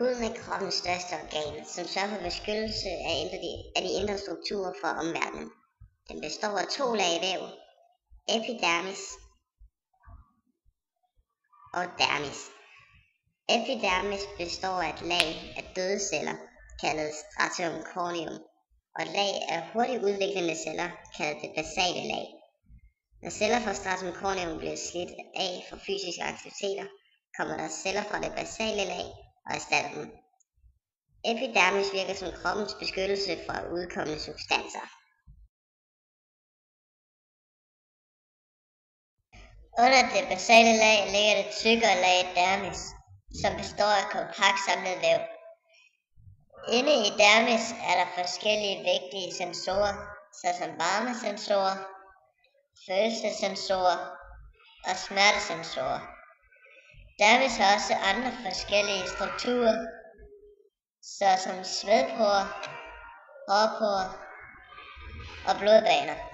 Huden er kroppens største organ, som sørger for beskyttelse af de indre strukturer fra omverdenen. Den består af 2 lag væv, epidermis og dermis. Epidermis består af et lag af døde celler, kaldet stratum corneum, og et lag af hurtigt udviklende celler, kaldet det basale lag. Når celler fra stratum corneum bliver slidt af fra fysiske aktiviteter, kommer der celler fra det basale lag og erstatter dem. Epidermis virker som kroppens beskyttelse fra udkommende substanser. Under det basale lag ligger det tykkere lag dermis, som består af kompakt samlet væv. Inde i dermis er der forskellige vigtige sensorer, såsom varmesensorer, følelsessensorer og smertesensorer. Dermis har også andre forskellige strukturer, såsom svedporer, hårporer og blodbaner.